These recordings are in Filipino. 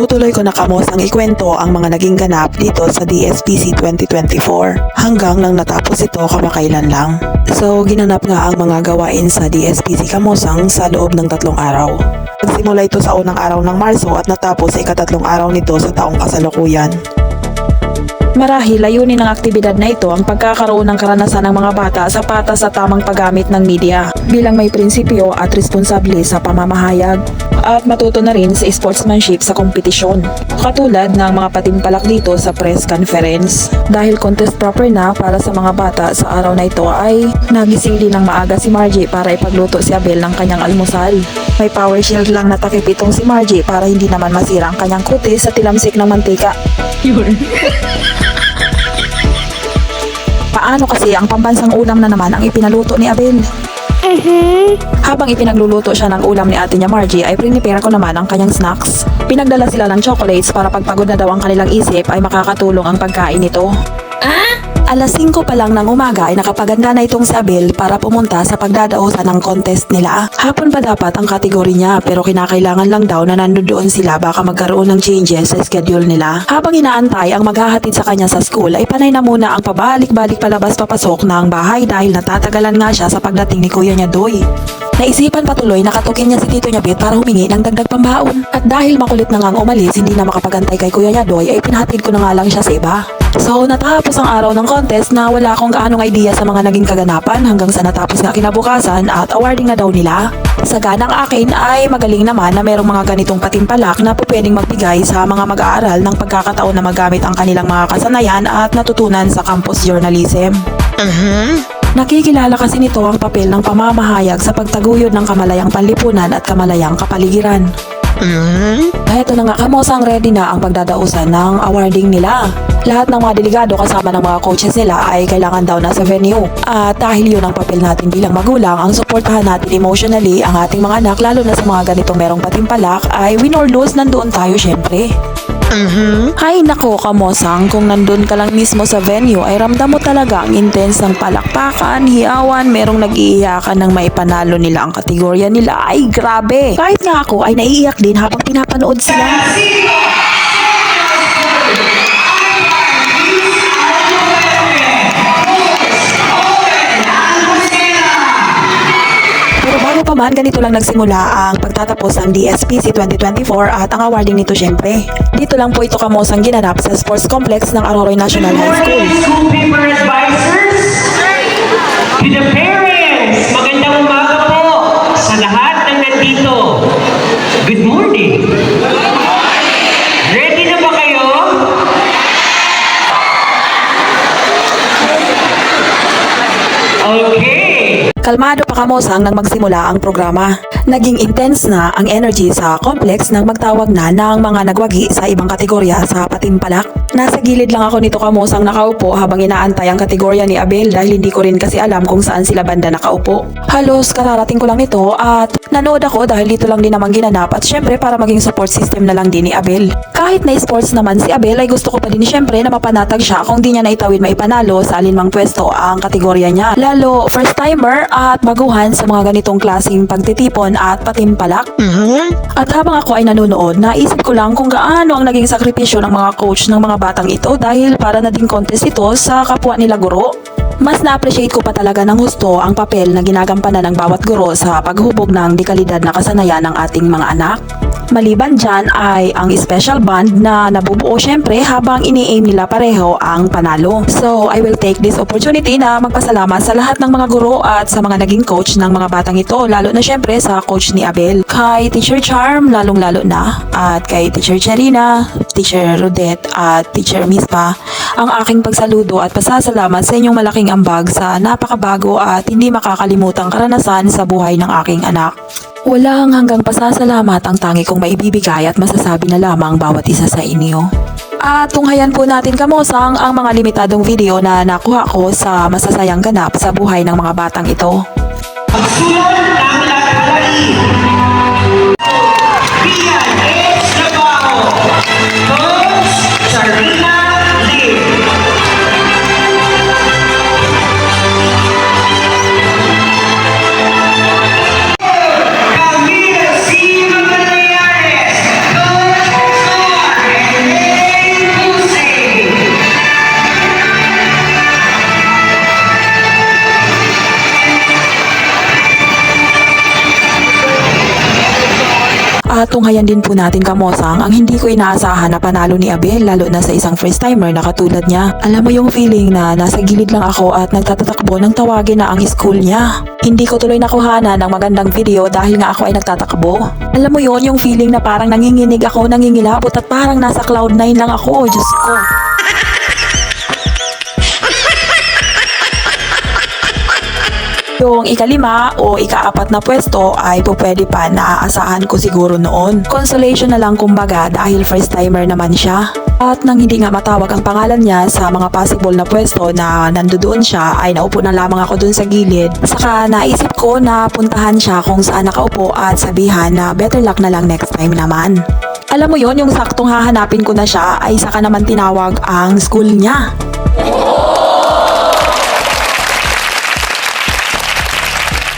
itutuloy ko na kamosang ikwento ang mga naging ganap dito sa DSPC 2024 hanggang nang natapos ito kamakailan lang. So ginanap nga ang mga gawain sa DSPC Kamosang sa loob ng 3 araw. Nagsimula ito sa unang araw ng Marso at natapos sa ika-3 araw nito sa taong kasalukuyan. Marahil layunin ng aktibidad na ito ang pagkakaroon ng karanasan ng mga bata sa patas sa tamang paggamit ng media bilang may prinsipyo at responsable sa pamamahayag at matuto na rin sa sportsmanship sa kompetisyon katulad ng mga patimpalak dito sa press conference. Dahil contest proper na para sa mga bata sa araw na ito ay nagising din ng maaga si Margie para ipagluto si Abel ng kanyang almusal. May power shield lang na takip itong si Margie para hindi naman masira ang kanyang kutis sa tilamsik ng mantika. Paano kasi ang pambansang ulam na naman ang ipinaluto ni Abel? Habang ipinagluluto siya ng ulam ni ate niya Margie ay prepare ko naman ang kanyang snacks. Pinagdala sila ng chocolates para pagpagod na daw ang kanilang isip ay makakatulong ang pagkain nito. Alas 5 pa lang ng umaga ay nakapaganda na itong si Abel para pumunta sa pagdadaosan ng contest nila. Hapon pa dapat ang kategory niya pero kinakailangan lang daw na nandoon sila baka magkaroon ng changes sa schedule nila. Habang inaantay ang maghahatid sa kanya sa school ay panay na muna ang pabalik-balik palabas papasok ng bahay dahil natatagalan nga siya sa pagdating ni kuya niya Doy. Naisipan patuloy na katukin niya si tito niya Bet para humingi ng dagdag pambaon. At dahil makulit na ngang umalis, hindi na makapagantay kay kuya niya Doy ay pinahatid ko na nga lang siya sa iba. So natapos ang araw ng contest na wala akong gaanong idea sa mga naging kaganapan hanggang sa natapos nga kinabukasan at awarding na daw nila. Sa ganang akin ay magaling naman na merong mga ganitong patimpalak na pwedeng magbigay sa mga mag-aaral ng pagkakataon na magamit ang kanilang mga kasanayan at natutunan sa campus journalism. Nakikilala kasi nito ang papel ng pamamahayag sa pagtaguyod ng kamalayang panlipunan at kamalayang kapaligiran. Ito na nga kamosang ready na ang pagdadausan ng awarding nila. Lahat ng mga delegado kasama ng mga coaches nila ay kailangan daw nasa venue. At dahil yun ang papel natin bilang magulang, ang suportahan natin emotionally ang ating mga anak lalo na sa mga ganitong merong patimpalak ay win or lose nandoon tayo syempre. Hay nako kamosang, kung nandun ka lang mismo sa venue ay ramdam mo talaga ang intense ng palakpakan, hiyawan, merong nag-iiyakan ng maipanalo nila ang kategorya nila. Ay grabe! Kahit nga ako ay naiiyak din habang pinapanood sila. Bago pa man, ganito lang nagsimula ang pagtatapos ng DSPC 2024 at ang awarding nito syempre. Dito lang po ito kamosang ginanap sa sports complex ng Aroroy National High School. School paper advisors, to the parents, magandang umaga po sa lahat ng nandito. Good morning. Ready na ba kayo? Okay. Kalmado pa kamosang nang magsimula ang programa. Naging intense na ang energy sa complex nang magtawag na ng mga nagwagi sa ibang kategorya sa patimpalak. Nasa gilid lang ako nito kamosang nakaupo habang inaantay ang kategorya ni Abel dahil hindi ko rin kasi alam kung saan sila banda nakaupo. Halos kararating ko lang nito at nanood ako dahil dito lang din naman ginanap at syempre para maging support system na lang din ni Abel. Kahit na sports naman si Abel ay gusto ko pa din syempre na mapanatag siya kung di niya naitawid maipanalo sa alinmang pwesto ang kategorya niya. Lalo first timer at baguhan sa mga ganitong klaseng pagtitipon at patimpalak. At habang ako ay nanonood, naisip ko lang kung gaano ang naging sakripisyo ng mga coach ng mga batang ito dahil para na din contest ito sa kapwa nila guro. Mas na-appreciate ko pa talaga ng husto ang papel na ginagampanan ng bawat guro sa paghubog ng dekalidad na kasanayan ng ating mga anak. Maliban dyan ay ang special band na nabubuo syempre habang ini-aim nila pareho ang panalo. So I will take this opportunity na magpasalamat sa lahat ng mga guro at sa mga naging coach ng mga batang ito, lalo na syempre sa coach ni Abel. Kay Teacher Charm lalong-lalo na at kay Teacher Charina, Teacher Rodette at Teacher Mispa, ang aking pagsaludo at pasasalamat sa inyong malaking ambag sa napakabago at hindi makakalimutang karanasan sa buhay ng aking anak. Walang hanggang pasasalamat ang tangi kong maibibigay at masasabi na lamang bawat isa sa inyo. At tunghayan po natin kamosang ang mga limitadong video na nakuha ko sa masasayang ganap sa buhay ng mga batang ito. Pagsulong ng lahat. Bian H. Nabaho. Coach Charina Lee. Camila C. Magallanes. Coach At tunghayan din po natin kamosang ang hindi ko inaasahan na panalo ni Abel lalo na sa isang first timer na katulad niya. Alam mo yung feeling na nasa gilid lang ako at nagtatatakbo ng tawagin na ang school niya. Hindi ko tuloy nakuhanan ng magandang video dahil nga ako ay nagtatakbo. Alam mo yon yung feeling na parang nanginginig ako, nangingilabot at parang nasa cloud 9 lang ako. Diyos ko. Yung ika-5 o ika-4 na pwesto ay pwede pa na aasahan ko siguro noon. Consolation na lang kumbaga dahil first timer naman siya. At nang hindi nga matawag ang pangalan niya sa mga possible na pwesto na nandoon siya ay naupo na lamang ako dun sa gilid. Saka naisip ko na puntahan siya kung saan nakaupo at sabihan na better luck na lang next time naman. Alam mo yon yung saktong hahanapin ko na siya ay saka naman tinawag ang school niya.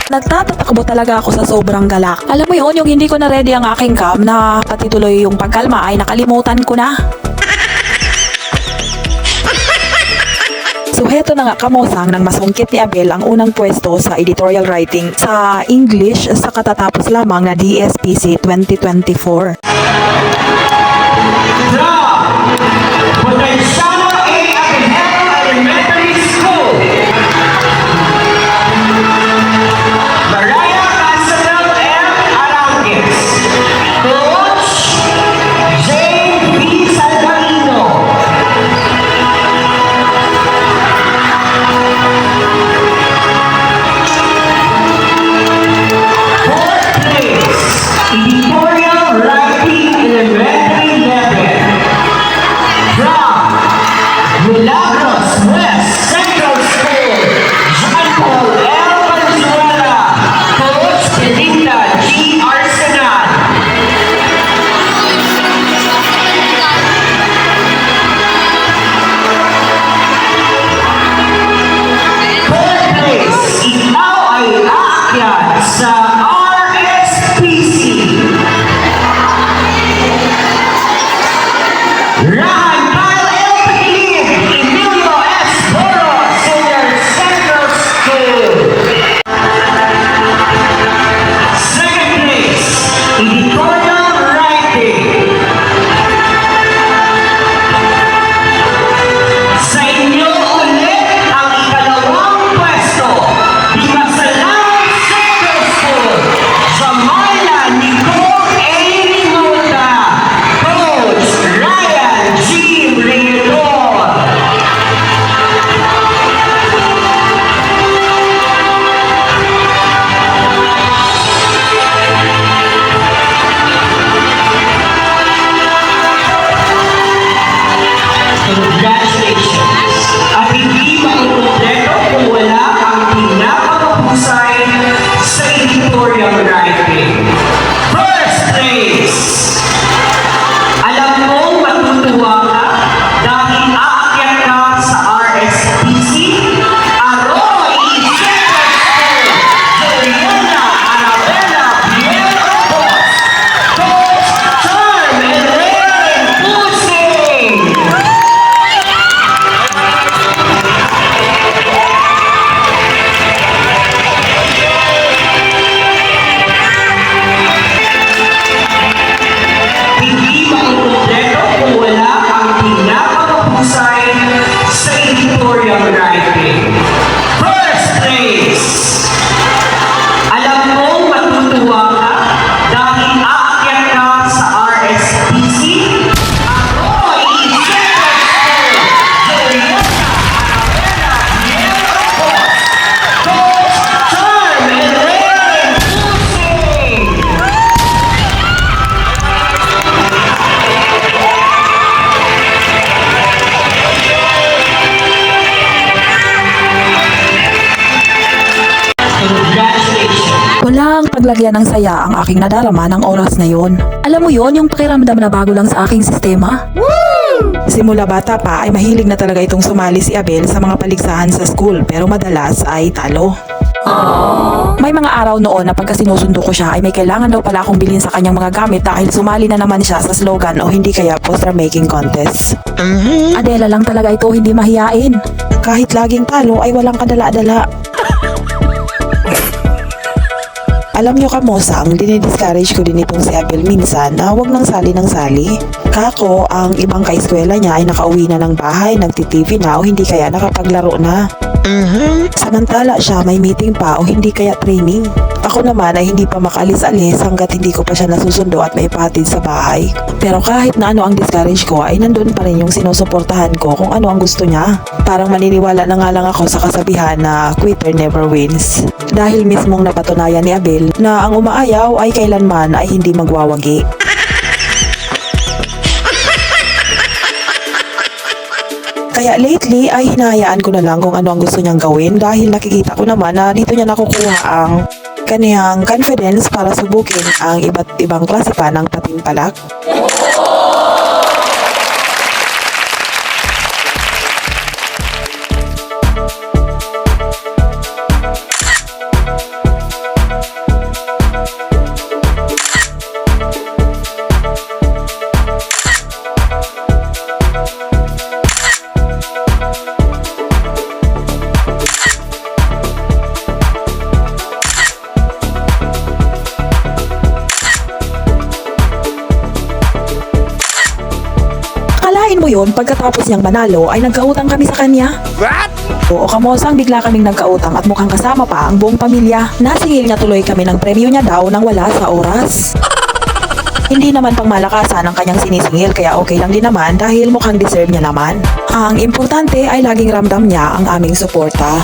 Nagtatatakbo talaga ako sa sobrang galak. Alam mo yun, yung hindi ko na ready ang aking cam na pati tuloy yung pagkalma ay nakalimutan ko na. So heto na nga kamosang nang masungkit ni Abel ang unang pwesto sa editorial writing sa English sa katatapos lamang na DSPC 2024. Potenciano A. Abejero Elementary School. Mariah Casanel M. Arangues. Coach Jane B. Salgarino. Fourth place, Editorial Writing Elementary Level. From Milagros West Central School, John Paul L. Valenzuela, Coach Belinda G. Arsenal. Third place, ikaw ay aakyat sa RSPC. Rahan Kyle L. Pagilid, Emilio S. Boro, Senior Central School. Second place, Editorial Writing. Sa inyo ulit ang ikalawang pwesto, Dimasalan Central School, Jamarla Nicole A. Rimota, Coach Ryan G. Reyedor. Congratulations! At hindi makukumpleto kung wala ang pinakamahusay sa editorial writing. First place! Alam mong matutuwa ka dahil aakyat ka sa RSPC, Aroy Central School, Juliana Arabella Piero Boss, Coach Charm and Rain Pusing. Hindi makukumpleto kung wala ang pinakamahusay sa editorial writing. First place! Alam mong matutuwa ka dahil aakyat ka sa RSPC, Aroy Central School, Juliana Arabella Piero Boss, Coach Charm and Rain Pusing. Congratulations! Walang paglagyan ng saya ang aking nadarama ng oras na yon. Alam mo yon yung pakiramdam na bago lang sa aking sistema? Simula bata pa ay mahilig na talaga itong sumali si Abel sa mga paligsahan sa school pero madalas ay talo. May mga araw noon na pagka sinusundo ko siya ay may kailangan daw pala akong bilhin sa kanyang mga gamit dahil sumali na naman siya sa slogan o hindi kaya poster making contest. Adela lang talaga ito, hindi mahiyain. Kahit laging talo ay walang kadala-dala. Alam nyo kamosang, dinidiscourage ko din itong si Abel minsan na huwag nang sali ng sali. Kako, ang ibang kaeskwela niya ay nakauwi na ng bahay, nagti-TV na o hindi kaya nakapaglaro na. Samantala siya may meeting pa o hindi kaya training. Ako naman ay hindi pa makaalis-alis hanggat hindi ko pa siya nasusundo at may patid sa bahay. Pero kahit na ano ang discourage ko ay nandun pa rin yung sinusuportahan ko kung ano ang gusto niya. Parang maniniwala na nga lang ako sa kasabihan na quitter never wins. Dahil mismong napatunayan ni Abel na ang umaayaw ay kailanman ay hindi magwawagi. Kaya lately ay hinahayaan ko na lang kung ano ang gusto niyang gawin dahil nakikita ko naman na dito niya nakukuha ang kaniyang confidence para subukin ang iba't ibang klase pa ng patimpalak. Akalain mo yun, pagkatapos niyang manalo ay nagkautang kami sa kanya. What? Oo, kamosang bigla kaming nagkautang at mukhang kasama pa ang buong pamilya. Nasingil niya tuloy kami ng premyo niya daw nang wala sa oras. Hindi naman pang malakasan ang kanyang sinisingil kaya okay lang din naman dahil mukhang deserve niya naman. Ang importante ay laging ramdam niya ang aming suporta.